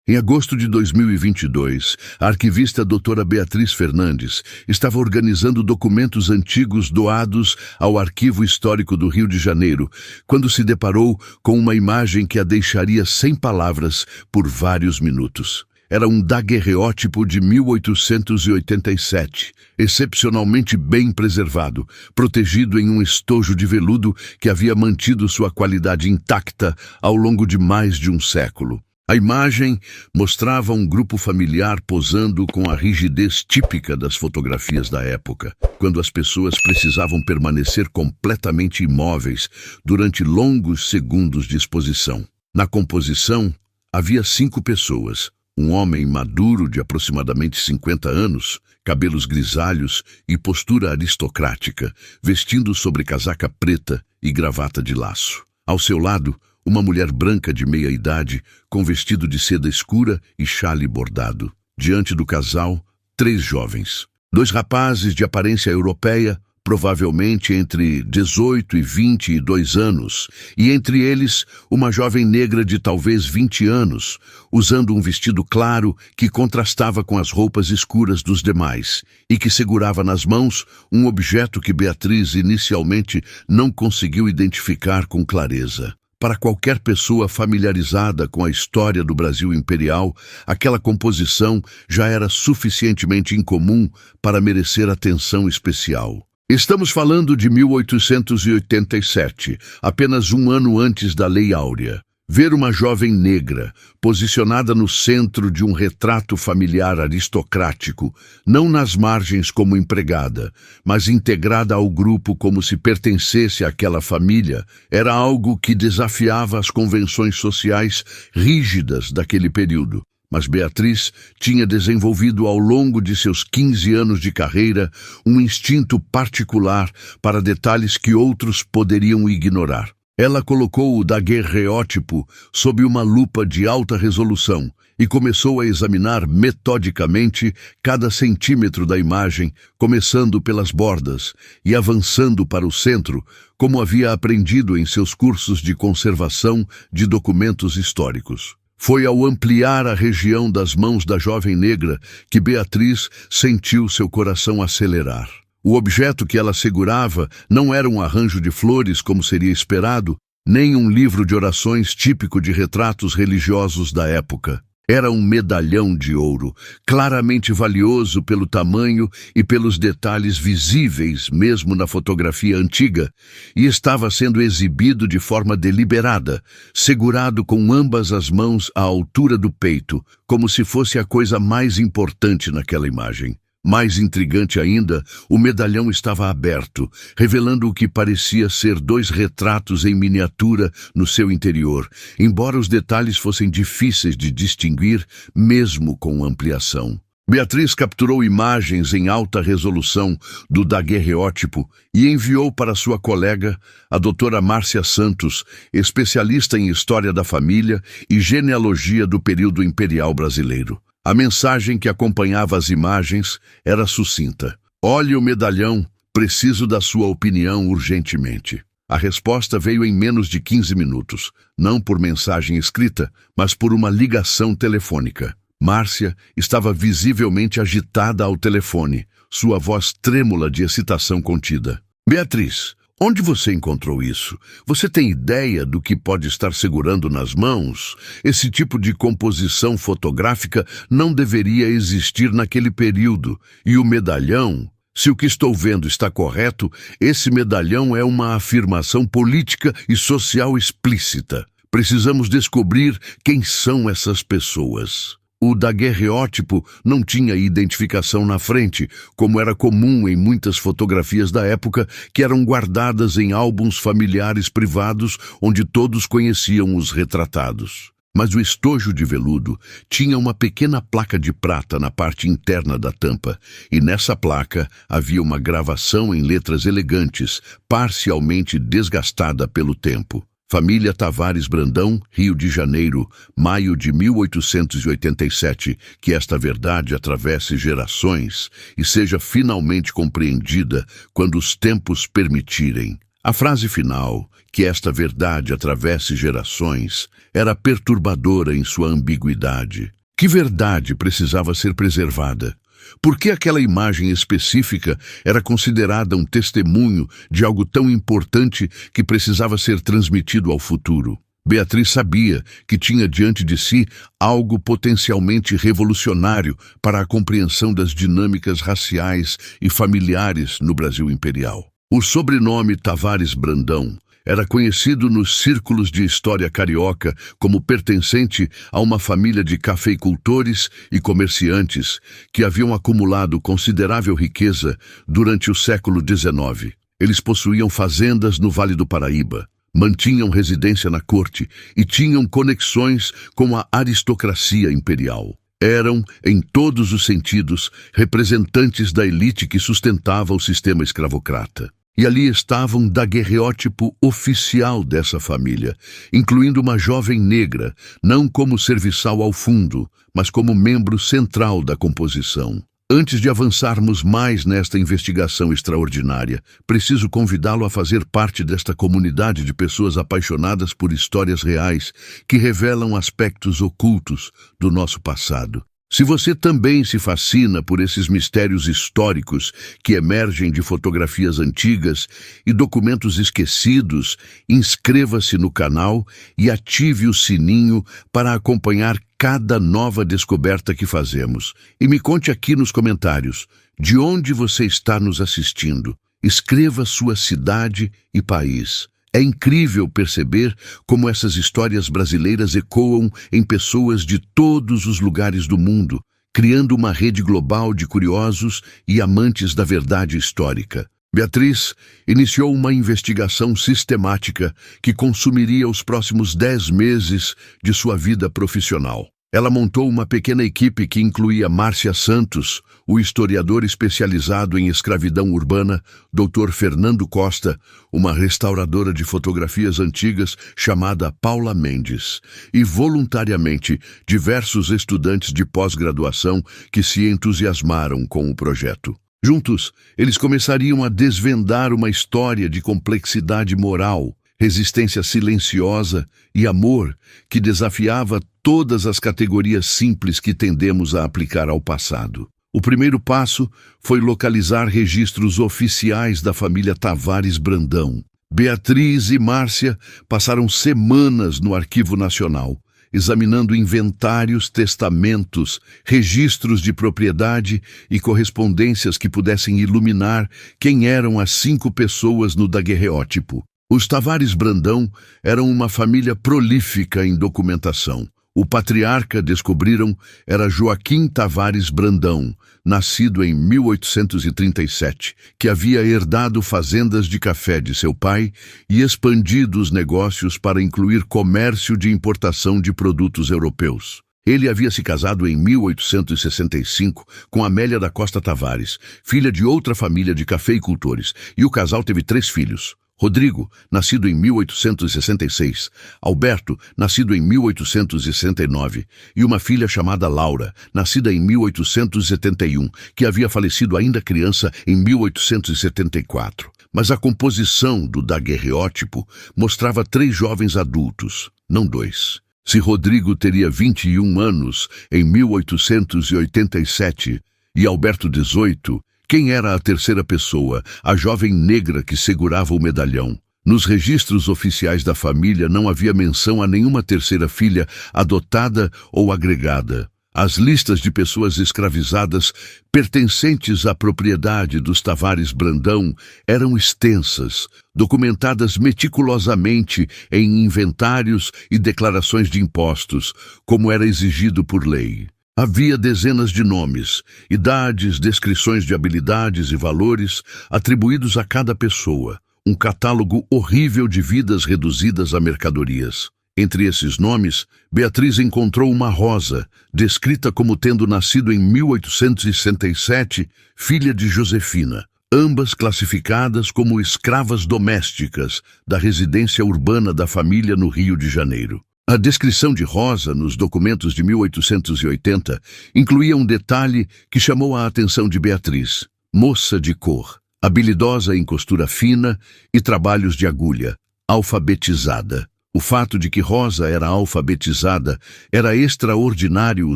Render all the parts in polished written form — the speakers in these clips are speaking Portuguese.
Em agosto de 2022, a arquivista doutora Beatriz Fernandes estava organizando documentos antigos doados ao Arquivo Histórico do Rio de Janeiro, quando se deparou com uma imagem que a deixaria sem palavras por vários minutos. Era um daguerreótipo de 1887, excepcionalmente bem preservado, protegido em um estojo de veludo que havia mantido sua qualidade intacta ao longo de mais de um século. A imagem mostrava um grupo familiar posando com a rigidez típica das fotografias da época, quando as pessoas precisavam permanecer completamente imóveis durante longos segundos de exposição. Na composição, havia 5 pessoas. Um homem maduro de aproximadamente 50 anos, cabelos grisalhos e postura aristocrática, vestindo sobrecasaca preta e gravata de laço. Ao seu lado, uma mulher branca de meia-idade, com vestido de seda escura e xale bordado. Diante do casal, 3 jovens. 2 rapazes de aparência europeia, provavelmente entre 18 e 22 anos, e entre eles, uma jovem negra de talvez 20 anos, usando um vestido claro que contrastava com as roupas escuras dos demais, e que segurava nas mãos um objeto que Beatriz inicialmente não conseguiu identificar com clareza. Para qualquer pessoa familiarizada com a história do Brasil imperial, aquela composição já era suficientemente incomum para merecer atenção especial. Estamos falando de 1887, apenas um ano antes da Lei Áurea. Ver uma jovem negra, posicionada no centro de um retrato familiar aristocrático, não nas margens como empregada, mas integrada ao grupo como se pertencesse àquela família, era algo que desafiava as convenções sociais rígidas daquele período. Mas Beatriz tinha desenvolvido ao longo de seus 15 anos de carreira um instinto particular para detalhes que outros poderiam ignorar. Ela colocou o daguerreótipo sob uma lupa de alta resolução e começou a examinar metodicamente cada centímetro da imagem, começando pelas bordas e avançando para o centro, como havia aprendido em seus cursos de conservação de documentos históricos. Foi ao ampliar a região das mãos da jovem negra que Beatriz sentiu seu coração acelerar. O objeto que ela segurava não era um arranjo de flores, como seria esperado, nem um livro de orações típico de retratos religiosos da época. Era um medalhão de ouro, claramente valioso pelo tamanho e pelos detalhes visíveis mesmo na fotografia antiga, e estava sendo exibido de forma deliberada, segurado com ambas as mãos à altura do peito, como se fosse a coisa mais importante naquela imagem. Mais intrigante ainda, o medalhão estava aberto, revelando o que parecia ser 2 retratos em miniatura no seu interior, embora os detalhes fossem difíceis de distinguir, mesmo com ampliação. Beatriz capturou imagens em alta resolução do daguerreótipo e enviou para sua colega, a doutora Márcia Santos, especialista em história da família e genealogia do período imperial brasileiro. A mensagem que acompanhava as imagens era sucinta. Olhe o medalhão, preciso da sua opinião urgentemente. A resposta veio em menos de 15 minutos, não por mensagem escrita, mas por uma ligação telefônica. Márcia estava visivelmente agitada ao telefone, sua voz trêmula de excitação contida. Beatriz, onde você encontrou isso? Você tem ideia do que pode estar segurando nas mãos? Esse tipo de composição fotográfica não deveria existir naquele período. E o medalhão, se o que estou vendo está correto, esse medalhão é uma afirmação política e social explícita. Precisamos descobrir quem são essas pessoas. O daguerreótipo não tinha identificação na frente, como era comum em muitas fotografias da época que eram guardadas em álbuns familiares privados onde todos conheciam os retratados. Mas o estojo de veludo tinha uma pequena placa de prata na parte interna da tampa, e nessa placa havia uma gravação em letras elegantes, parcialmente desgastada pelo tempo. Família Tavares Brandão, Rio de Janeiro, maio de 1887, que esta verdade atravesse gerações e seja finalmente compreendida quando os tempos permitirem. A frase final, que esta verdade atravesse gerações, era perturbadora em sua ambiguidade. Que verdade precisava ser preservada? Por que aquela imagem específica era considerada um testemunho de algo tão importante que precisava ser transmitido ao futuro? Beatriz sabia que tinha diante de si algo potencialmente revolucionário para a compreensão das dinâmicas raciais e familiares no Brasil imperial. O sobrenome Tavares Brandão era conhecido nos círculos de história carioca como pertencente a uma família de cafeicultores e comerciantes que haviam acumulado considerável riqueza durante o século XIX. Eles possuíam fazendas no Vale do Paraíba, mantinham residência na corte e tinham conexões com a aristocracia imperial. Eram, em todos os sentidos, representantes da elite que sustentava o sistema escravocrata. E ali estava um daguerreótipo oficial dessa família, incluindo uma jovem negra, não como serviçal ao fundo, mas como membro central da composição. Antes de avançarmos mais nesta investigação extraordinária, preciso convidá-lo a fazer parte desta comunidade de pessoas apaixonadas por histórias reais que revelam aspectos ocultos do nosso passado. Se você também se fascina por esses mistérios históricos que emergem de fotografias antigas e documentos esquecidos, inscreva-se no canal e ative o sininho para acompanhar cada nova descoberta que fazemos. E me conte aqui nos comentários de onde você está nos assistindo. Escreva sua cidade e país. É incrível perceber como essas histórias brasileiras ecoam em pessoas de todos os lugares do mundo, criando uma rede global de curiosos e amantes da verdade histórica. Beatriz iniciou uma investigação sistemática que consumiria os próximos 10 meses de sua vida profissional. Ela montou uma pequena equipe que incluía Márcia Santos, o historiador especializado em escravidão urbana, Dr. Fernando Costa, uma restauradora de fotografias antigas chamada Paula Mendes, e voluntariamente diversos estudantes de pós-graduação que se entusiasmaram com o projeto. Juntos, eles começariam a desvendar uma história de complexidade moral, resistência silenciosa e amor que desafiava todas as categorias simples que tendemos a aplicar ao passado. O primeiro passo foi localizar registros oficiais da família Tavares Brandão. Beatriz e Márcia passaram semanas no Arquivo Nacional, examinando inventários, testamentos, registros de propriedade e correspondências que pudessem iluminar quem eram as 5 pessoas no daguerreótipo. Os Tavares Brandão eram uma família prolífica em documentação. O patriarca, descobriram, era Joaquim Tavares Brandão, nascido em 1837, que havia herdado fazendas de café de seu pai e expandido os negócios para incluir comércio de importação de produtos europeus. Ele havia se casado em 1865 com Amélia da Costa Tavares, filha de outra família de cafeicultores, e o casal teve 3 filhos. Rodrigo, nascido em 1866, Alberto, nascido em 1869, e uma filha chamada Laura, nascida em 1871, que havia falecido ainda criança em 1874. Mas a composição do daguerreótipo mostrava 3 jovens adultos, não 2. Se Rodrigo teria 21 anos em 1887 e Alberto 18, quem era a terceira pessoa, a jovem negra que segurava o medalhão? Nos registros oficiais da família não havia menção a nenhuma terceira filha adotada ou agregada. As listas de pessoas escravizadas pertencentes à propriedade dos Tavares Brandão eram extensas, documentadas meticulosamente em inventários e declarações de impostos, como era exigido por lei. Havia dezenas de nomes, idades, descrições de habilidades e valores atribuídos a cada pessoa, um catálogo horrível de vidas reduzidas a mercadorias. Entre esses nomes, Beatriz encontrou uma Rosa, descrita como tendo nascido em 1867, filha de Josefina, ambas classificadas como escravas domésticas da residência urbana da família no Rio de Janeiro. A descrição de Rosa nos documentos de 1880 incluía um detalhe que chamou a atenção de Beatriz: moça de cor. habilidosa em costura fina e trabalhos de agulha, alfabetizada. O fato de que Rosa era alfabetizada era extraordinário o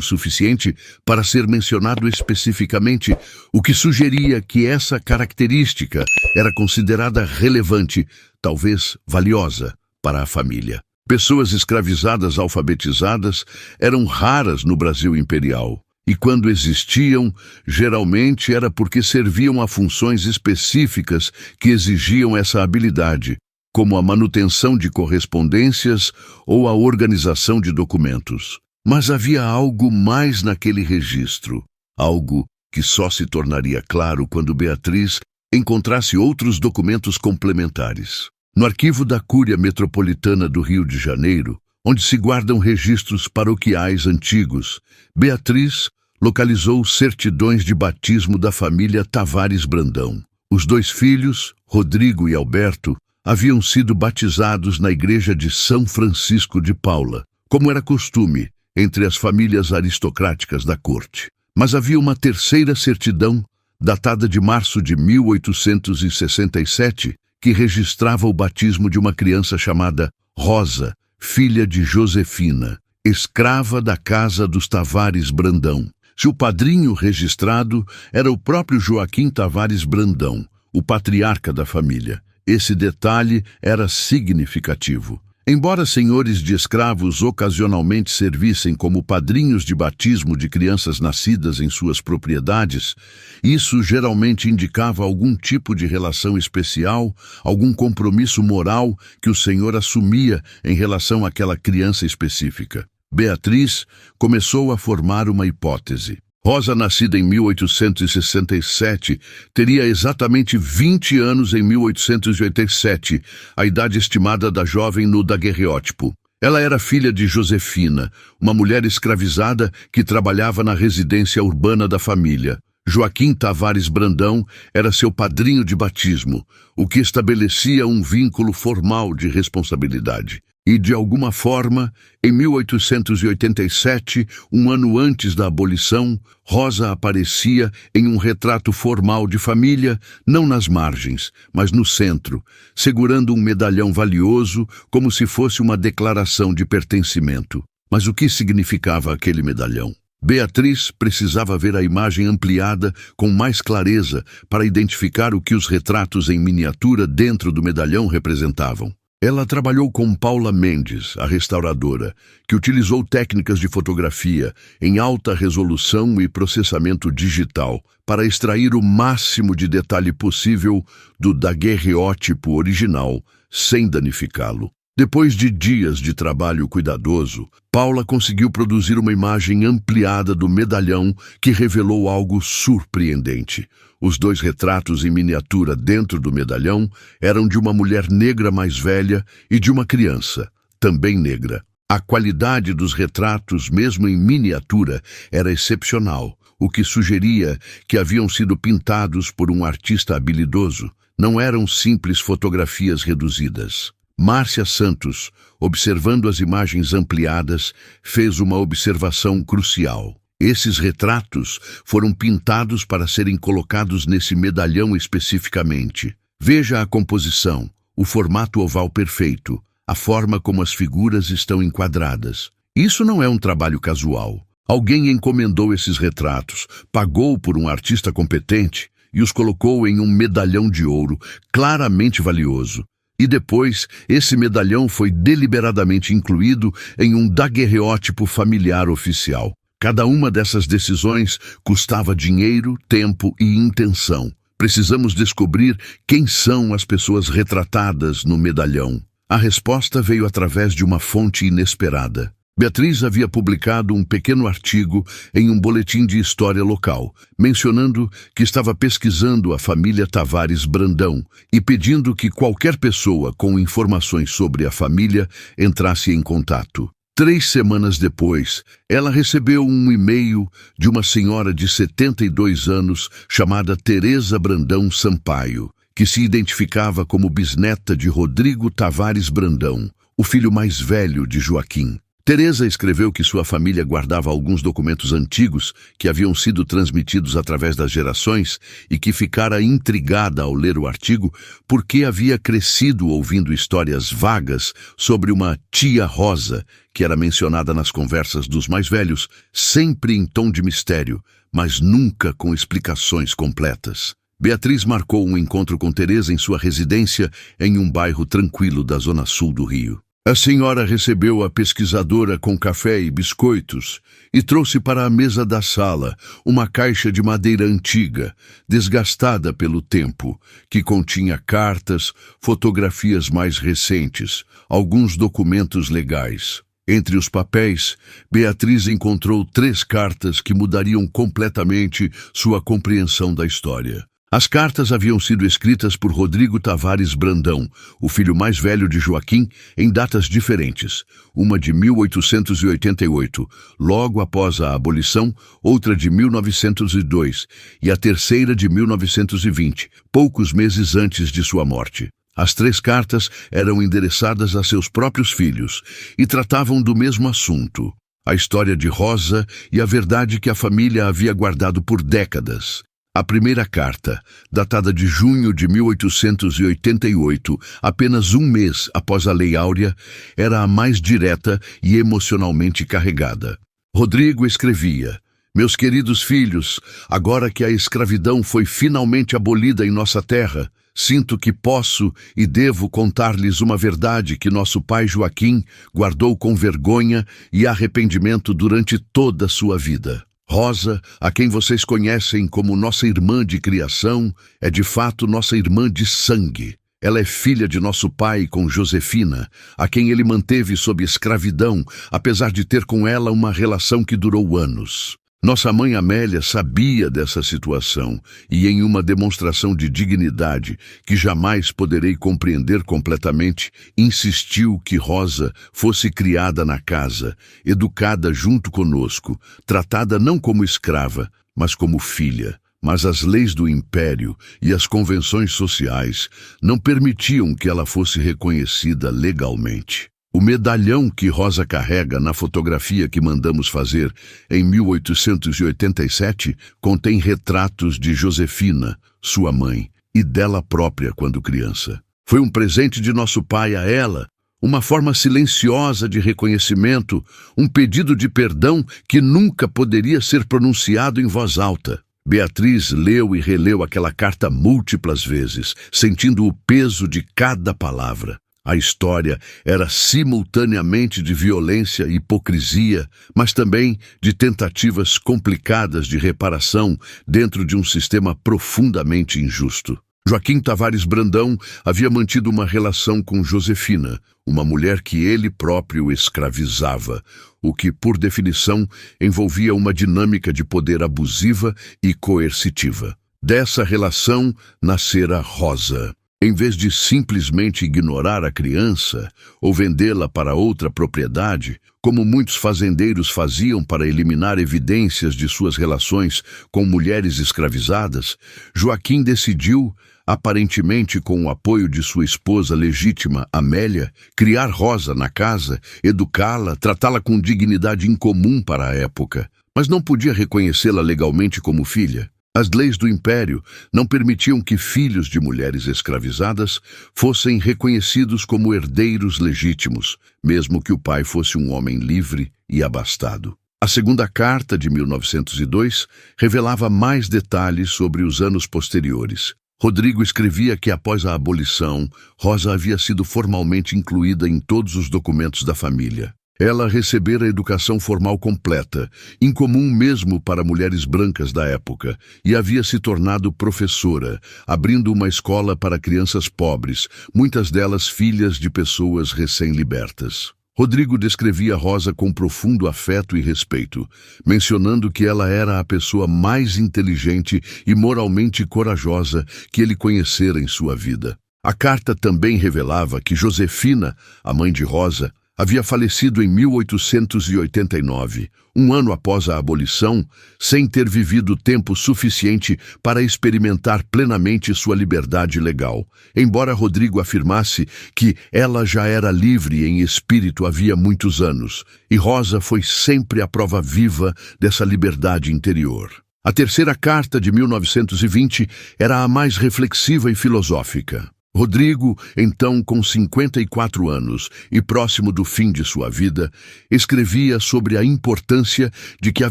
suficiente para ser mencionado especificamente, o que sugeria que essa característica era considerada relevante, talvez valiosa, para a família. Pessoas escravizadas alfabetizadas eram raras no Brasil imperial, e quando existiam, geralmente era porque serviam a funções específicas que exigiam essa habilidade, como a manutenção de correspondências ou a organização de documentos. Mas havia algo mais naquele registro, algo que só se tornaria claro quando Beatriz encontrasse outros documentos complementares. No arquivo da Cúria Metropolitana do Rio de Janeiro, onde se guardam registros paroquiais antigos, Beatriz localizou certidões de batismo da família Tavares Brandão. Os dois filhos, Rodrigo e Alberto, haviam sido batizados na igreja de São Francisco de Paula, como era costume entre as famílias aristocráticas da corte. Mas havia uma terceira certidão, datada de março de 1867, que registrava o batismo de uma criança chamada Rosa, filha de Josefina, escrava da casa dos Tavares Brandão. Seu padrinho registrado era o próprio Joaquim Tavares Brandão, o patriarca da família. Esse detalhe era significativo. Embora senhores de escravos ocasionalmente servissem como padrinhos de batismo de crianças nascidas em suas propriedades, isso geralmente indicava algum tipo de relação especial, algum compromisso moral que o senhor assumia em relação àquela criança específica. Beatriz começou a formar uma hipótese. Rosa, nascida em 1867, teria exatamente 20 anos em 1887, a idade estimada da jovem no daguerreótipo. Ela era filha de Josefina, uma mulher escravizada que trabalhava na residência urbana da família. Joaquim Tavares Brandão era seu padrinho de batismo, o que estabelecia um vínculo formal de responsabilidade. E, de alguma forma, em 1887, um ano antes da abolição, Rosa aparecia em um retrato formal de família, não nas margens, mas no centro, segurando um medalhão valioso como se fosse uma declaração de pertencimento. Mas o que significava aquele medalhão? Beatriz precisava ver a imagem ampliada com mais clareza para identificar o que os retratos em miniatura dentro do medalhão representavam. Ela trabalhou com Paula Mendes, a restauradora, que utilizou técnicas de fotografia em alta resolução e processamento digital para extrair o máximo de detalhe possível do daguerreótipo original, sem danificá-lo. Depois de dias de trabalho cuidadoso, Paula conseguiu produzir uma imagem ampliada do medalhão que revelou algo surpreendente. Os dois retratos em miniatura dentro do medalhão eram de uma mulher negra mais velha e de uma criança, também negra. A qualidade dos retratos, mesmo em miniatura, era excepcional, o que sugeria que haviam sido pintados por um artista habilidoso. Não eram simples fotografias reduzidas. Márcia Santos, observando as imagens ampliadas, fez uma observação crucial. Esses retratos foram pintados para serem colocados nesse medalhão especificamente. Veja a composição, o formato oval perfeito, a forma como as figuras estão enquadradas. Isso não é um trabalho casual. Alguém encomendou esses retratos, pagou por um artista competente e os colocou em um medalhão de ouro, claramente valioso. E depois, esse medalhão foi deliberadamente incluído em um daguerreótipo familiar oficial. Cada uma dessas decisões custava dinheiro, tempo e intenção. Precisamos descobrir quem são as pessoas retratadas no medalhão. A resposta veio através de uma fonte inesperada. Beatriz havia publicado um pequeno artigo em um boletim de história local, mencionando que estava pesquisando a família Tavares Brandão e pedindo que qualquer pessoa com informações sobre a família entrasse em contato. 3 semanas depois, ela recebeu um e-mail de uma senhora de 72 anos chamada Teresa Brandão Sampaio, que se identificava como bisneta de Rodrigo Tavares Brandão, o filho mais velho de Joaquim. Teresa escreveu que sua família guardava alguns documentos antigos que haviam sido transmitidos através das gerações e que ficara intrigada ao ler o artigo porque havia crescido ouvindo histórias vagas sobre uma tia Rosa, que era mencionada nas conversas dos mais velhos, sempre em tom de mistério, mas nunca com explicações completas. Beatriz marcou um encontro com Teresa em sua residência em um bairro tranquilo da zona sul do Rio. A senhora recebeu a pesquisadora com café e biscoitos e trouxe para a mesa da sala uma caixa de madeira antiga, desgastada pelo tempo, que continha cartas, fotografias mais recentes, alguns documentos legais. Entre os papéis, Beatriz encontrou 3 cartas que mudariam completamente sua compreensão da história. As cartas haviam sido escritas por Rodrigo Tavares Brandão, o filho mais velho de Joaquim, em datas diferentes. Uma de 1888, logo após a abolição, outra de 1902 e a terceira de 1920, poucos meses antes de sua morte. As 3 cartas eram endereçadas a seus próprios filhos e tratavam do mesmo assunto, a história de Rosa e a verdade que a família havia guardado por décadas. A primeira carta, datada de junho de 1888, apenas um mês após a Lei Áurea, era a mais direta e emocionalmente carregada. Rodrigo escrevia: "Meus queridos filhos, agora que a escravidão foi finalmente abolida em nossa terra, sinto que posso e devo contar-lhes uma verdade que nosso pai Joaquim guardou com vergonha e arrependimento durante toda a sua vida. Rosa, a quem vocês conhecem como nossa irmã de criação, é de fato nossa irmã de sangue. Ela é filha de nosso pai com Josefina, a quem ele manteve sob escravidão, apesar de ter com ela uma relação que durou anos. Nossa mãe Amélia sabia dessa situação e, em uma demonstração de dignidade que jamais poderei compreender completamente, insistiu que Rosa fosse criada na casa, educada junto conosco, tratada não como escrava, mas como filha. Mas as leis do Império e as convenções sociais não permitiam que ela fosse reconhecida legalmente. O medalhão que Rosa carrega na fotografia que mandamos fazer em 1887 contém retratos de Josefina, sua mãe, e dela própria quando criança. Foi um presente de nosso pai a ela, uma forma silenciosa de reconhecimento, um pedido de perdão que nunca poderia ser pronunciado em voz alta. Beatriz leu e releu aquela carta múltiplas vezes, sentindo o peso de cada palavra. A história era simultaneamente de violência e hipocrisia, mas também de tentativas complicadas de reparação dentro de um sistema profundamente injusto. Joaquim Tavares Brandão havia mantido uma relação com Josefina, uma mulher que ele próprio escravizava, o que, por definição, envolvia uma dinâmica de poder abusiva e coercitiva. Dessa relação nascera Rosa. Em vez de simplesmente ignorar a criança ou vendê-la para outra propriedade, como muitos fazendeiros faziam para eliminar evidências de suas relações com mulheres escravizadas, Joaquim decidiu, aparentemente com o apoio de sua esposa legítima, Amélia, criar Rosa na casa, educá-la, tratá-la com dignidade incomum para a época, mas não podia reconhecê-la legalmente como filha. As leis do Império não permitiam que filhos de mulheres escravizadas fossem reconhecidos como herdeiros legítimos, mesmo que o pai fosse um homem livre e abastado. A segunda carta, de 1902, revelava mais detalhes sobre os anos posteriores. Rodrigo escrevia que, após a abolição, Rosa havia sido formalmente incluída em todos os documentos da família. Ela recebera educação formal completa, incomum mesmo para mulheres brancas da época, e havia se tornado professora, abrindo uma escola para crianças pobres, muitas delas filhas de pessoas recém-libertas. Rodrigo descrevia Rosa com profundo afeto e respeito, mencionando que ela era a pessoa mais inteligente e moralmente corajosa que ele conhecera em sua vida. A carta também revelava que Josefina, a mãe de Rosa, Havia falecido em 1889, um ano após a abolição, sem ter vivido tempo suficiente para experimentar plenamente sua liberdade legal, embora Rodrigo afirmasse que ela já era livre em espírito havia muitos anos, e Rosa foi sempre a prova viva dessa liberdade interior. A terceira carta, de 1920, era a mais reflexiva e filosófica. Rodrigo, então com 54 anos e próximo do fim de sua vida, escrevia sobre a importância de que a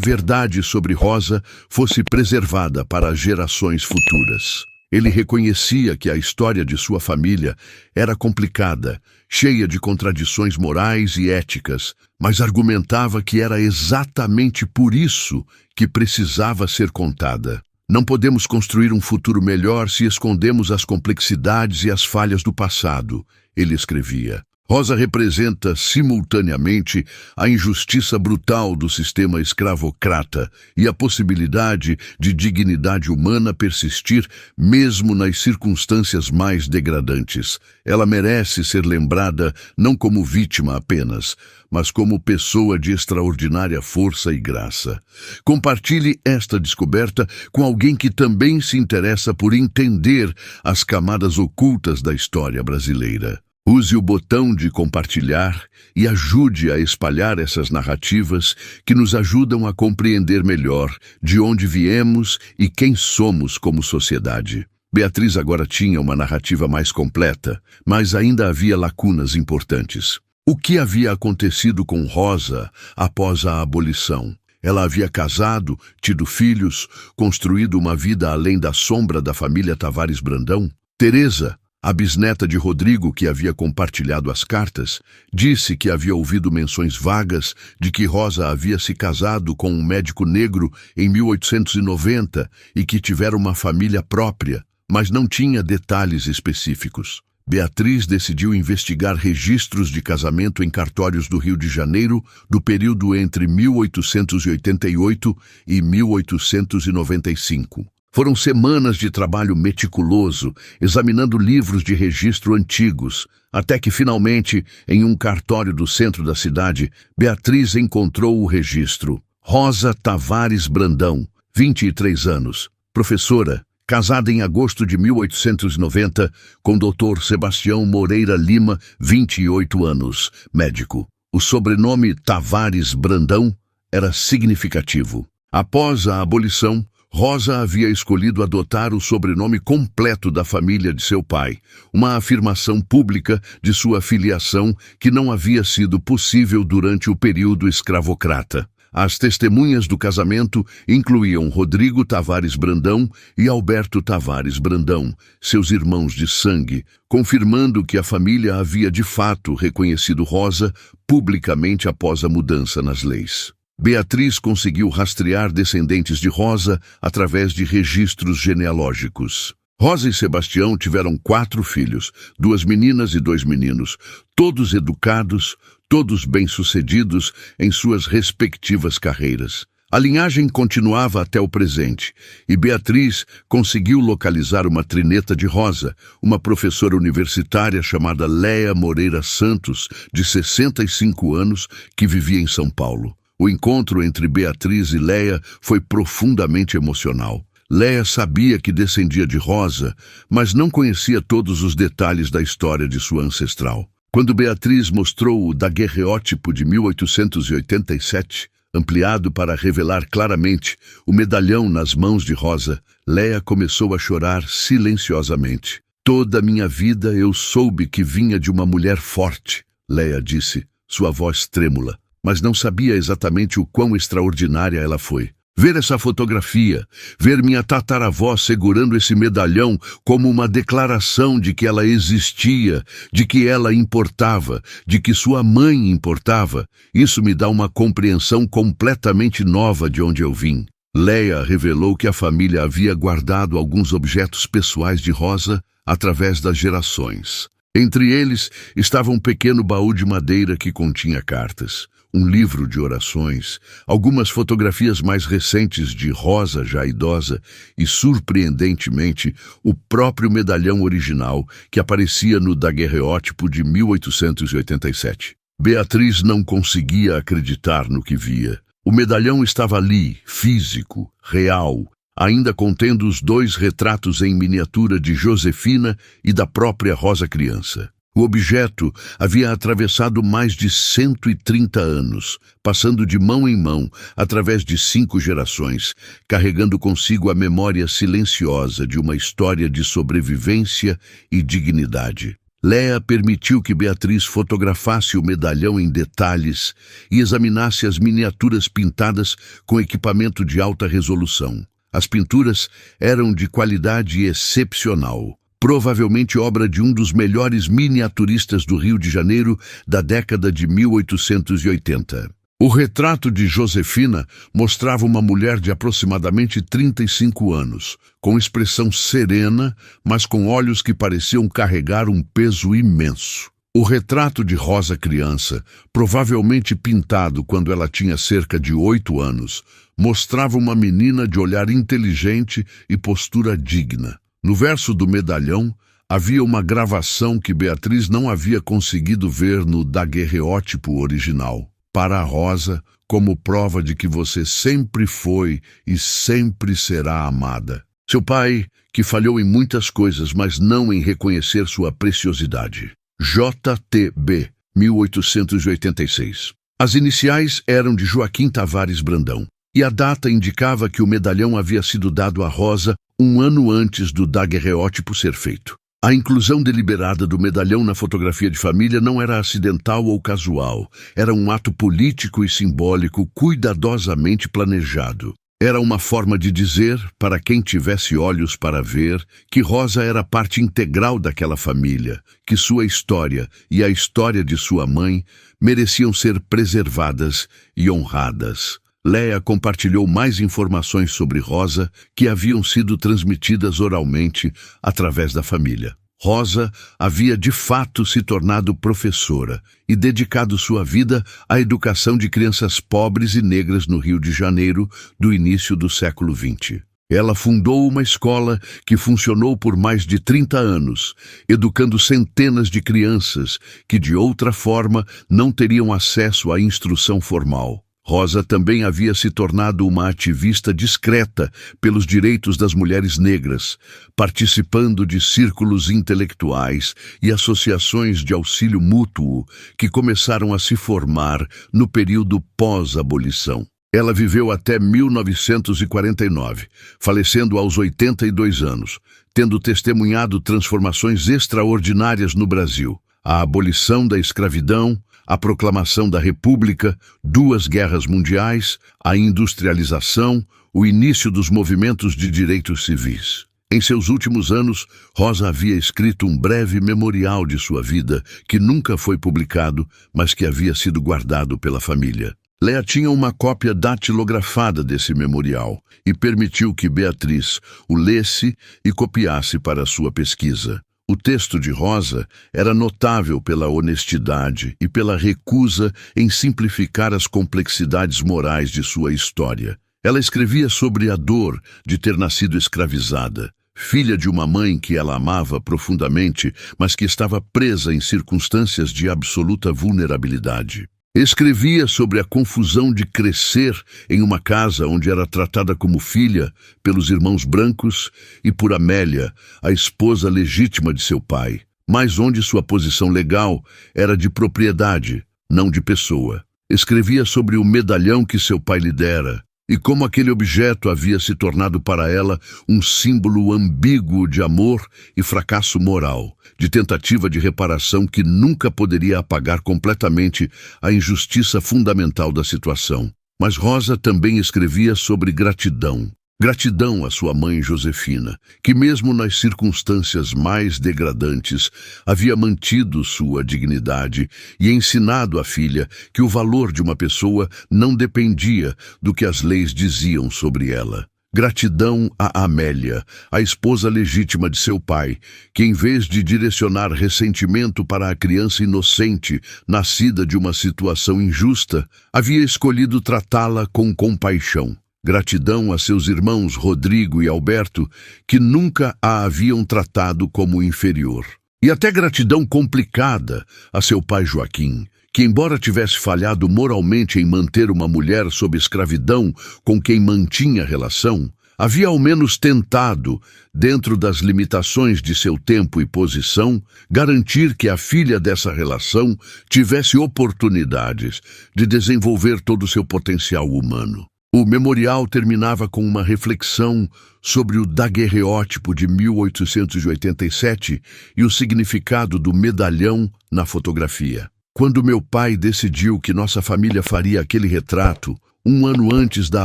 verdade sobre Rosa fosse preservada para as gerações futuras. Ele reconhecia que a história de sua família era complicada, cheia de contradições morais e éticas, mas argumentava que era exatamente por isso que precisava ser contada. Não podemos construir um futuro melhor se escondemos as complexidades e as falhas do passado, ele escrevia. Rosa representa, simultaneamente, a injustiça brutal do sistema escravocrata e a possibilidade de dignidade humana persistir mesmo nas circunstâncias mais degradantes. Ela merece ser lembrada não como vítima apenas, mas como pessoa de extraordinária força e graça. Compartilhe esta descoberta com alguém que também se interessa por entender as camadas ocultas da história brasileira. Use o botão de compartilhar e ajude a espalhar essas narrativas que nos ajudam a compreender melhor de onde viemos e quem somos como sociedade. Beatriz agora tinha uma narrativa mais completa, mas ainda havia lacunas importantes. O que havia acontecido com Rosa após a abolição? Ela havia casado, tido filhos, construído uma vida além da sombra da família Tavares Brandão? Teresa, a bisneta de Rodrigo, que havia compartilhado as cartas, disse que havia ouvido menções vagas de que Rosa havia se casado com um médico negro em 1890 e que tivera uma família própria, mas não tinha detalhes específicos. Beatriz decidiu investigar registros de casamento em cartórios do Rio de Janeiro do período entre 1888 e 1895. Foram semanas de trabalho meticuloso, examinando livros de registro antigos, até que finalmente, em um cartório do centro da cidade, Beatriz encontrou o registro. Rosa Tavares Brandão, 23 anos, professora, casada em agosto de 1890 com Dr. Sebastião Moreira Lima, 28 anos, médico. O sobrenome Tavares Brandão era significativo. Após a abolição, Rosa havia escolhido adotar o sobrenome completo da família de seu pai, uma afirmação pública de sua filiação que não havia sido possível durante o período escravocrata. As testemunhas do casamento incluíam Rodrigo Tavares Brandão e Alberto Tavares Brandão, seus irmãos de sangue, confirmando que a família havia de fato reconhecido Rosa publicamente após a mudança nas leis. Beatriz conseguiu rastrear descendentes de Rosa através de registros genealógicos. Rosa e Sebastião tiveram 4 filhos, 2 meninas e 2 meninos, todos educados, todos bem-sucedidos em suas respectivas carreiras. A linhagem continuava até o presente, e Beatriz conseguiu localizar uma trineta de Rosa, uma professora universitária chamada Léa Moreira Santos, de 65 anos, que vivia em São Paulo. O encontro entre Beatriz e Léa foi profundamente emocional. Léa sabia que descendia de Rosa, mas não conhecia todos os detalhes da história de sua ancestral. Quando Beatriz mostrou o daguerreótipo de 1887, ampliado para revelar claramente o medalhão nas mãos de Rosa, Léa começou a chorar silenciosamente. Toda a minha vida eu soube que vinha de uma mulher forte, Léa disse, sua voz trêmula, mas não sabia exatamente o quão extraordinária ela foi. Ver essa fotografia, ver minha tataravó segurando esse medalhão como uma declaração de que ela existia, de que ela importava, de que sua mãe importava, isso me dá uma compreensão completamente nova de onde eu vim. Léa revelou que a família havia guardado alguns objetos pessoais de Rosa através das gerações. Entre eles estava um pequeno baú de madeira que continha cartas, um livro de orações, algumas fotografias mais recentes de Rosa já idosa e, surpreendentemente, o próprio medalhão original que aparecia no daguerreótipo de 1887. Beatriz não conseguia acreditar no que via. O medalhão estava ali, físico, real, ainda contendo os 2 retratos em miniatura de Josefina e da própria Rosa criança. O objeto havia atravessado mais de 130 anos, passando de mão em mão, através de 5 gerações, carregando consigo a memória silenciosa de uma história de sobrevivência e dignidade. Léa permitiu que Beatriz fotografasse o medalhão em detalhes e examinasse as miniaturas pintadas com equipamento de alta resolução. As pinturas eram de qualidade excepcional, provavelmente obra de um dos melhores miniaturistas do Rio de Janeiro da década de 1880. O retrato de Josefina mostrava uma mulher de aproximadamente 35 anos, com expressão serena, mas com olhos que pareciam carregar um peso imenso. O retrato de Rosa criança, provavelmente pintado quando ela tinha cerca de 8 anos, mostrava uma menina de olhar inteligente e postura digna. No verso do medalhão, havia uma gravação que Beatriz não havia conseguido ver no daguerreótipo original. Para a Rosa, como prova de que você sempre foi e sempre será amada. Seu pai, que falhou em muitas coisas, mas não em reconhecer sua preciosidade. JTB, 1886. As iniciais eram de Joaquim Tavares Brandão, e a data indicava que o medalhão havia sido dado a Rosa 1 ano antes do daguerreótipo ser feito. A inclusão deliberada do medalhão na fotografia de família não era acidental ou casual. Era um ato político e simbólico cuidadosamente planejado. Era uma forma de dizer, para quem tivesse olhos para ver, que Rosa era parte integral daquela família, que sua história e a história de sua mãe mereciam ser preservadas e honradas. Léa compartilhou mais informações sobre Rosa que haviam sido transmitidas oralmente através da família. Rosa havia de fato se tornado professora e dedicado sua vida à educação de crianças pobres e negras no Rio de Janeiro do início do século XX. Ela fundou uma escola que funcionou por mais de 30 anos, educando centenas de crianças que de outra forma não teriam acesso à instrução formal. Rosa também havia se tornado uma ativista discreta pelos direitos das mulheres negras, participando de círculos intelectuais e associações de auxílio mútuo que começaram a se formar no período pós-abolição. Ela viveu até 1949, falecendo aos 82 anos, tendo testemunhado transformações extraordinárias no Brasil. A abolição da escravidão, a proclamação da República, 2 guerras mundiais, a industrialização, o início dos movimentos de direitos civis. Em seus últimos anos, Rosa havia escrito um breve memorial de sua vida, que nunca foi publicado, mas que havia sido guardado pela família. Léa tinha uma cópia datilografada desse memorial e permitiu que Beatriz o lesse e copiasse para sua pesquisa. O texto de Rosa era notável pela honestidade e pela recusa em simplificar as complexidades morais de sua história. Ela escrevia sobre a dor de ter nascido escravizada, filha de uma mãe que ela amava profundamente, mas que estava presa em circunstâncias de absoluta vulnerabilidade. Escrevia sobre a confusão de crescer em uma casa onde era tratada como filha pelos irmãos brancos e por Amélia, a esposa legítima de seu pai, mas onde sua posição legal era de propriedade, não de pessoa. Escrevia sobre o medalhão que seu pai lhe dera e como aquele objeto havia se tornado para ela um símbolo ambíguo de amor e fracasso moral, de tentativa de reparação que nunca poderia apagar completamente a injustiça fundamental da situação. Mas Rosa também escrevia sobre gratidão. Gratidão à sua mãe Josefina, que mesmo nas circunstâncias mais degradantes havia mantido sua dignidade e ensinado à filha que o valor de uma pessoa não dependia do que as leis diziam sobre ela. Gratidão a Amélia, a esposa legítima de seu pai, que em vez de direcionar ressentimento para a criança inocente, nascida de uma situação injusta, havia escolhido tratá-la com compaixão. Gratidão a seus irmãos Rodrigo e Alberto, que nunca a haviam tratado como inferior. E até gratidão complicada a seu pai Joaquim, que, embora tivesse falhado moralmente em manter uma mulher sob escravidão com quem mantinha relação, havia ao menos tentado, dentro das limitações de seu tempo e posição, garantir que a filha dessa relação tivesse oportunidades de desenvolver todo o seu potencial humano. O memorial terminava com uma reflexão sobre o daguerreótipo de 1887 e o significado do medalhão na fotografia. Quando meu pai decidiu que nossa família faria aquele retrato, um ano antes da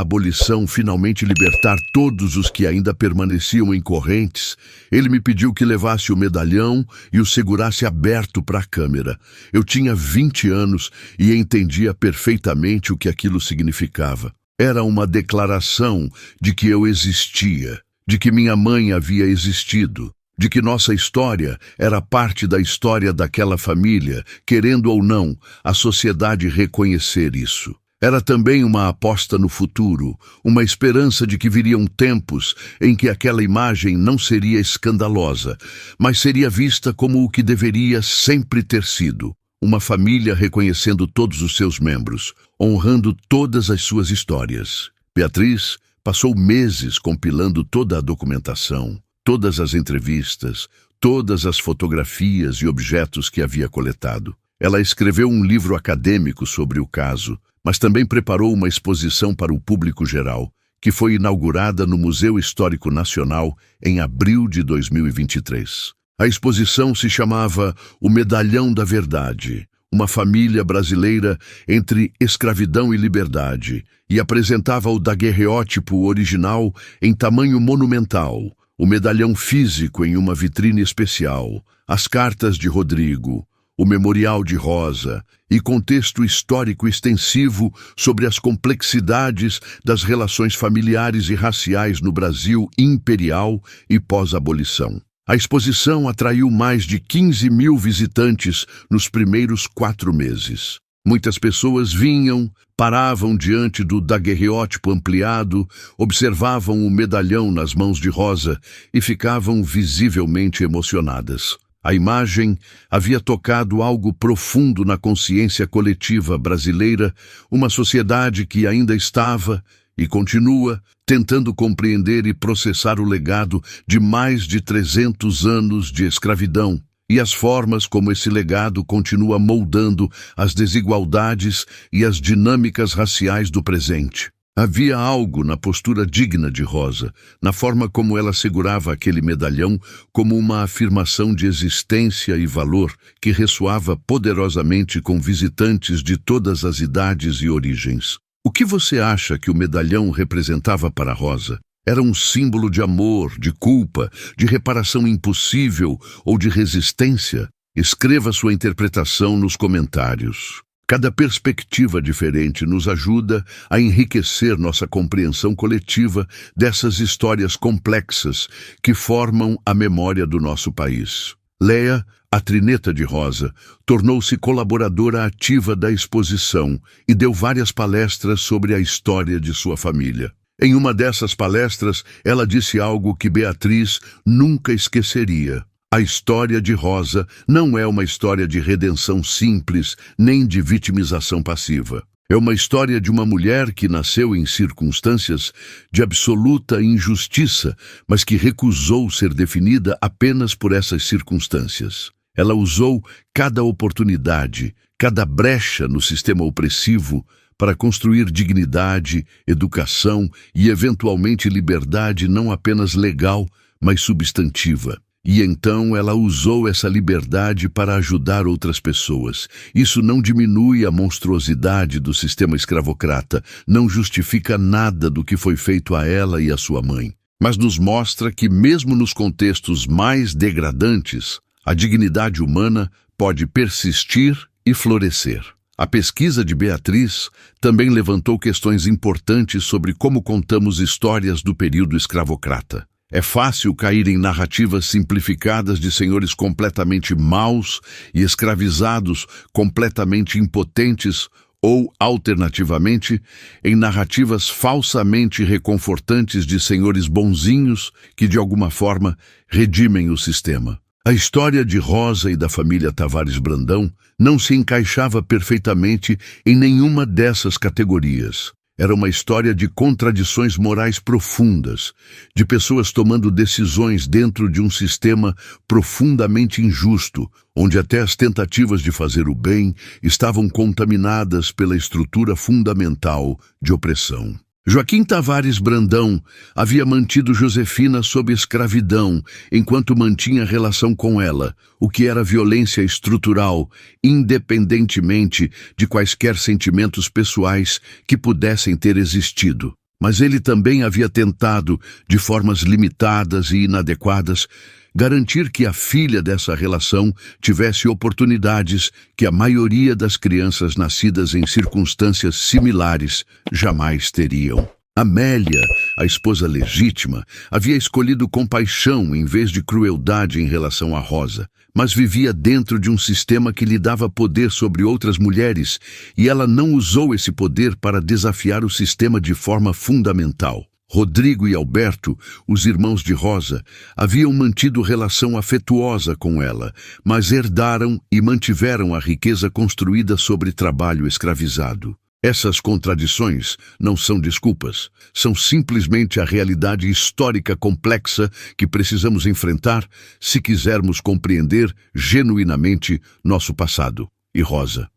abolição finalmente libertar todos os que ainda permaneciam em correntes, ele me pediu que levasse o medalhão e o segurasse aberto para a câmera. Eu tinha 20 anos e entendia perfeitamente o que aquilo significava. Era uma declaração de que eu existia, de que minha mãe havia existido, de que nossa história era parte da história daquela família, querendo ou não, a sociedade reconhecer isso. Era também uma aposta no futuro, uma esperança de que viriam tempos em que aquela imagem não seria escandalosa, mas seria vista como o que deveria sempre ter sido. Uma família reconhecendo todos os seus membros, honrando todas as suas histórias. Beatriz passou meses compilando toda a documentação, todas as entrevistas, todas as fotografias e objetos que havia coletado. Ela escreveu um livro acadêmico sobre o caso, mas também preparou uma exposição para o público geral, que foi inaugurada no Museu Histórico Nacional em abril de 2023. A exposição se chamava O Medalhão da Verdade, uma família brasileira entre escravidão e liberdade, e apresentava o daguerreótipo original em tamanho monumental, o medalhão físico em uma vitrine especial, as cartas de Rodrigo, o memorial de Rosa e contexto histórico extensivo sobre as complexidades das relações familiares e raciais no Brasil imperial e pós-abolição. A exposição atraiu mais de 15 mil visitantes nos primeiros 4 meses. Muitas pessoas vinham, paravam diante do daguerreótipo ampliado, observavam o medalhão nas mãos de Rosa e ficavam visivelmente emocionadas. A imagem havia tocado algo profundo na consciência coletiva brasileira, uma sociedade que ainda estava e continua tentando compreender e processar o legado de mais de 300 anos de escravidão e as formas como esse legado continua moldando as desigualdades e as dinâmicas raciais do presente. Havia algo na postura digna de Rosa, na forma como ela segurava aquele medalhão como uma afirmação de existência e valor que ressoava poderosamente com visitantes de todas as idades e origens. O que você acha que o medalhão representava para Rosa? Era um símbolo de amor, de culpa, de reparação impossível ou de resistência? Escreva sua interpretação nos comentários. Cada perspectiva diferente nos ajuda a enriquecer nossa compreensão coletiva dessas histórias complexas que formam a memória do nosso país. Leia, a trineta de Rosa, tornou-se colaboradora ativa da exposição e deu várias palestras sobre a história de sua família. Em uma dessas palestras, ela disse algo que Beatriz nunca esqueceria. A história de Rosa não é uma história de redenção simples, nem de vitimização passiva. É uma história de uma mulher que nasceu em circunstâncias de absoluta injustiça, mas que recusou ser definida apenas por essas circunstâncias. Ela usou cada oportunidade, cada brecha no sistema opressivo para construir dignidade, educação e, eventualmente, liberdade não apenas legal, mas substantiva. E então ela usou essa liberdade para ajudar outras pessoas. Isso não diminui a monstruosidade do sistema escravocrata, não justifica nada do que foi feito a ela e a sua mãe, mas nos mostra que, mesmo nos contextos mais degradantes, a dignidade humana pode persistir e florescer. A pesquisa de Beatriz também levantou questões importantes sobre como contamos histórias do período escravocrata. É fácil cair em narrativas simplificadas de senhores completamente maus e escravizados, completamente impotentes ou, alternativamente, em narrativas falsamente reconfortantes de senhores bonzinhos que, de alguma forma, redimem o sistema. A história de Rosa e da família Tavares Brandão não se encaixava perfeitamente em nenhuma dessas categorias. Era uma história de contradições morais profundas, de pessoas tomando decisões dentro de um sistema profundamente injusto, onde até as tentativas de fazer o bem estavam contaminadas pela estrutura fundamental de opressão. Joaquim Tavares Brandão havia mantido Josefina sob escravidão enquanto mantinha relação com ela, o que era violência estrutural, independentemente de quaisquer sentimentos pessoais que pudessem ter existido. Mas ele também havia tentado, de formas limitadas e inadequadas, garantir que a filha dessa relação tivesse oportunidades que a maioria das crianças nascidas em circunstâncias similares jamais teriam. Amélia, a esposa legítima, havia escolhido compaixão em vez de crueldade em relação a Rosa, mas vivia dentro de um sistema que lhe dava poder sobre outras mulheres, e ela não usou esse poder para desafiar o sistema de forma fundamental. Rodrigo e Alberto, os irmãos de Rosa, haviam mantido relação afetuosa com ela, mas herdaram e mantiveram a riqueza construída sobre trabalho escravizado. Essas contradições não são desculpas, são simplesmente a realidade histórica complexa que precisamos enfrentar se quisermos compreender genuinamente nosso passado. E Rosa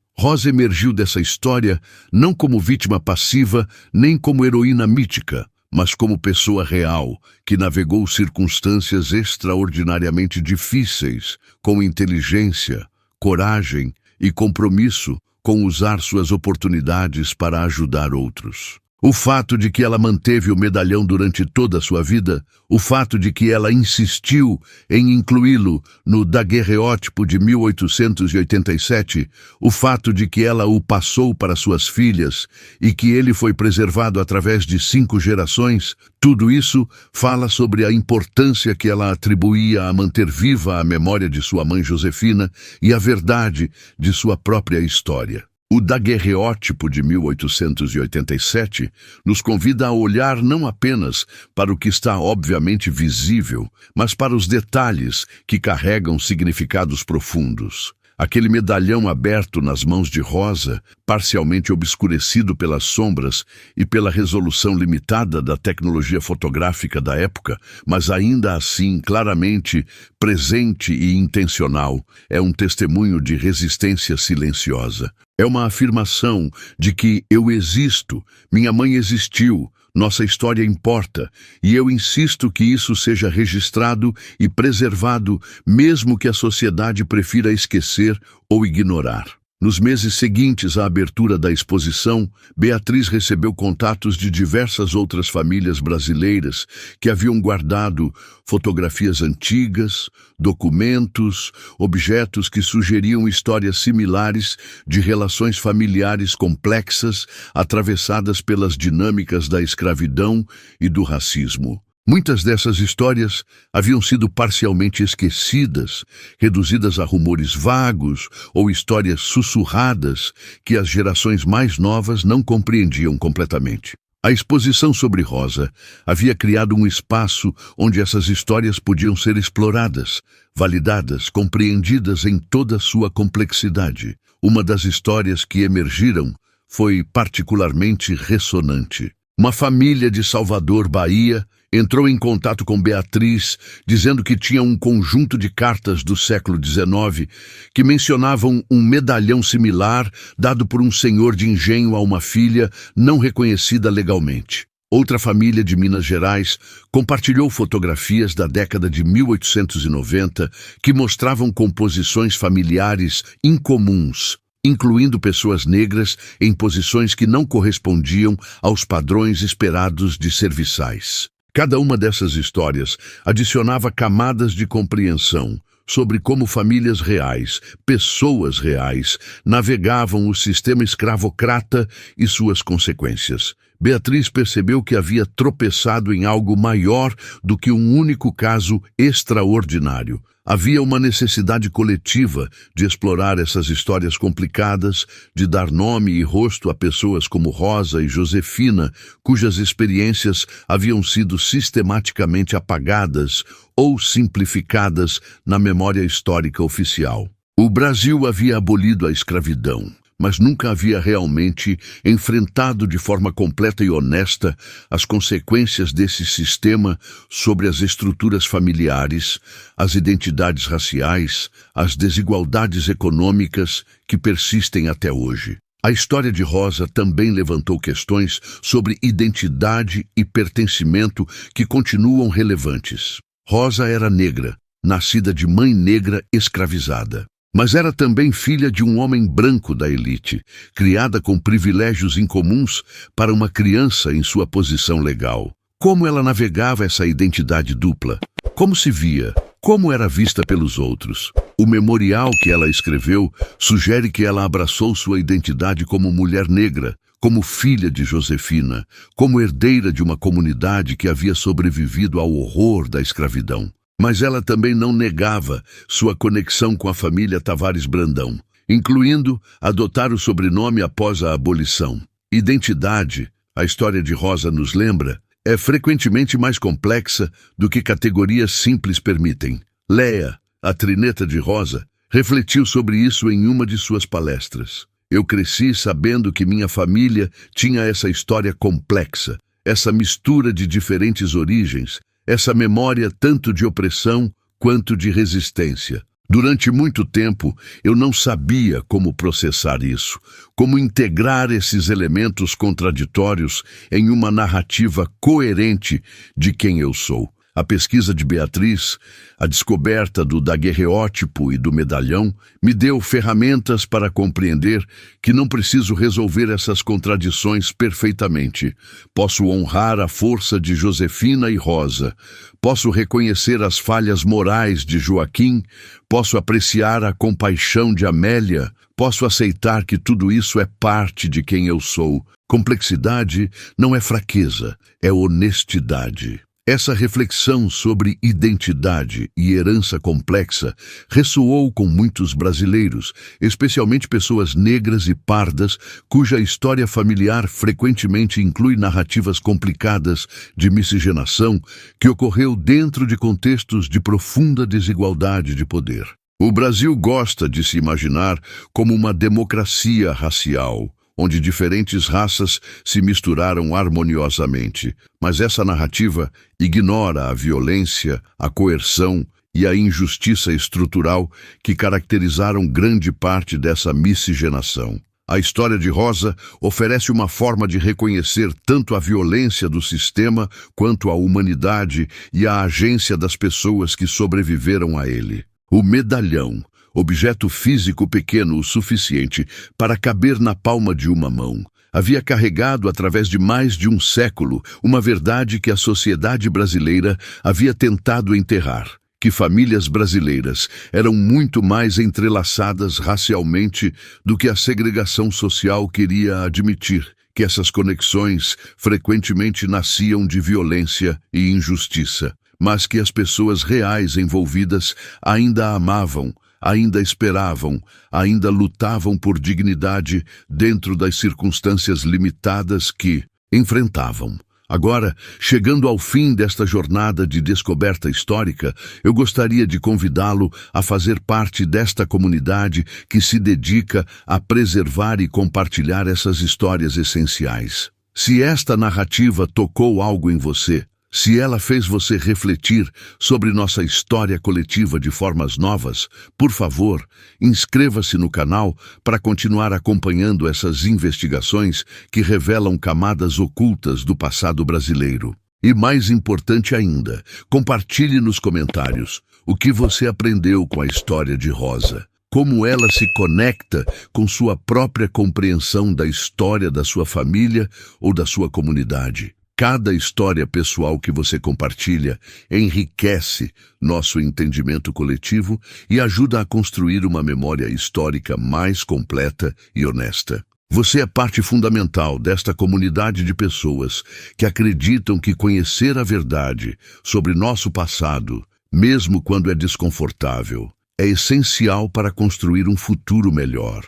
emergiu dessa história não como vítima passiva, nem como heroína mítica, mas como pessoa real, que navegou circunstâncias extraordinariamente difíceis, com inteligência, coragem e compromisso com usar suas oportunidades para ajudar outros. O fato de que ela manteve o medalhão durante toda a sua vida, o fato de que ela insistiu em incluí-lo no daguerreótipo de 1887, o fato de que ela o passou para suas filhas e que ele foi preservado através de 5 gerações, tudo isso fala sobre a importância que ela atribuía a manter viva a memória de sua mãe Josefina e a verdade de sua própria história. O daguerreótipo de 1887 nos convida a olhar não apenas para o que está obviamente visível, mas para os detalhes que carregam significados profundos. Aquele medalhão aberto nas mãos de Rosa, parcialmente obscurecido pelas sombras e pela resolução limitada da tecnologia fotográfica da época, mas ainda assim claramente presente e intencional, é um testemunho de resistência silenciosa. É uma afirmação de que eu existo, minha mãe existiu, nossa história importa, e eu insisto que isso seja registrado e preservado, mesmo que a sociedade prefira esquecer ou ignorar. Nos meses seguintes à abertura da exposição, Beatriz recebeu contatos de diversas outras famílias brasileiras que haviam guardado fotografias antigas, documentos, objetos que sugeriam histórias similares de relações familiares complexas atravessadas pelas dinâmicas da escravidão e do racismo. Muitas dessas histórias haviam sido parcialmente esquecidas, reduzidas a rumores vagos ou histórias sussurradas que as gerações mais novas não compreendiam completamente. A exposição sobre Rosa havia criado um espaço onde essas histórias podiam ser exploradas, validadas, compreendidas em toda a sua complexidade. Uma das histórias que emergiram foi particularmente ressonante. Uma família de Salvador, Bahia, entrou em contato com Beatriz, dizendo que tinha um conjunto de cartas do século XIX que mencionavam um medalhão similar dado por um senhor de engenho a uma filha não reconhecida legalmente. Outra família de Minas Gerais compartilhou fotografias da década de 1890 que mostravam composições familiares incomuns, incluindo pessoas negras em posições que não correspondiam aos padrões esperados de serviçais. Cada uma dessas histórias adicionava camadas de compreensão sobre como famílias reais, pessoas reais, navegavam o sistema escravocrata e suas consequências. Beatriz percebeu que havia tropeçado em algo maior do que um único caso extraordinário. Havia uma necessidade coletiva de explorar essas histórias complicadas, de dar nome e rosto a pessoas como Rosa e Josefina, cujas experiências haviam sido sistematicamente apagadas ou simplificadas na memória histórica oficial. O Brasil havia abolido a escravidão, mas nunca havia realmente enfrentado de forma completa e honesta as consequências desse sistema sobre as estruturas familiares, as identidades raciais, as desigualdades econômicas que persistem até hoje. A história de Rosa também levantou questões sobre identidade e pertencimento que continuam relevantes. Rosa era negra, nascida de mãe negra escravizada. Mas era também filha de um homem branco da elite, criada com privilégios incomuns para uma criança em sua posição legal. Como ela navegava essa identidade dupla? Como se via? Como era vista pelos outros? O memorial que ela escreveu sugere que ela abraçou sua identidade como mulher negra, como filha de Josefina, como herdeira de uma comunidade que havia sobrevivido ao horror da escravidão. Mas ela também não negava sua conexão com a família Tavares Brandão, incluindo adotar o sobrenome após a abolição. Identidade, a história de Rosa nos lembra, é frequentemente mais complexa do que categorias simples permitem. Léa, a trineta de Rosa, refletiu sobre isso em uma de suas palestras. Eu cresci sabendo que minha família tinha essa história complexa, essa mistura de diferentes origens, essa memória tanto de opressão quanto de resistência. Durante muito tempo, eu não sabia como processar isso, como integrar esses elementos contraditórios em uma narrativa coerente de quem eu sou. A pesquisa de Beatriz, a descoberta do daguerreótipo e do medalhão, me deu ferramentas para compreender que não preciso resolver essas contradições perfeitamente. Posso honrar a força de Josefina e Rosa, posso reconhecer as falhas morais de Joaquim, posso apreciar a compaixão de Amélia, posso aceitar que tudo isso é parte de quem eu sou. Complexidade não é fraqueza, é honestidade. Essa reflexão sobre identidade e herança complexa ressoou com muitos brasileiros, especialmente pessoas negras e pardas, cuja história familiar frequentemente inclui narrativas complicadas de miscigenação que ocorreu dentro de contextos de profunda desigualdade de poder. O Brasil gosta de se imaginar como uma democracia racial, onde diferentes raças se misturaram harmoniosamente. Mas essa narrativa ignora a violência, a coerção e a injustiça estrutural que caracterizaram grande parte dessa miscigenação. A história de Rosa oferece uma forma de reconhecer tanto a violência do sistema quanto a humanidade e a agência das pessoas que sobreviveram a ele. O medalhão, objeto físico pequeno o suficiente para caber na palma de uma mão, havia carregado através de mais de um século uma verdade que a sociedade brasileira havia tentado enterrar, que famílias brasileiras eram muito mais entrelaçadas racialmente do que a segregação social queria admitir, que essas conexões frequentemente nasciam de violência e injustiça, mas que as pessoas reais envolvidas ainda amavam, ainda esperavam, ainda lutavam por dignidade dentro das circunstâncias limitadas que enfrentavam. Agora, chegando ao fim desta jornada de descoberta histórica, eu gostaria de convidá-lo a fazer parte desta comunidade que se dedica a preservar e compartilhar essas histórias essenciais. Se esta narrativa tocou algo em você, se ela fez você refletir sobre nossa história coletiva de formas novas, por favor, inscreva-se no canal para continuar acompanhando essas investigações que revelam camadas ocultas do passado brasileiro. E mais importante ainda, compartilhe nos comentários o que você aprendeu com a história de Rosa. Como ela se conecta com sua própria compreensão da história da sua família ou da sua comunidade. Cada história pessoal que você compartilha enriquece nosso entendimento coletivo e ajuda a construir uma memória histórica mais completa e honesta. Você é parte fundamental desta comunidade de pessoas que acreditam que conhecer a verdade sobre nosso passado, mesmo quando é desconfortável, é essencial para construir um futuro melhor.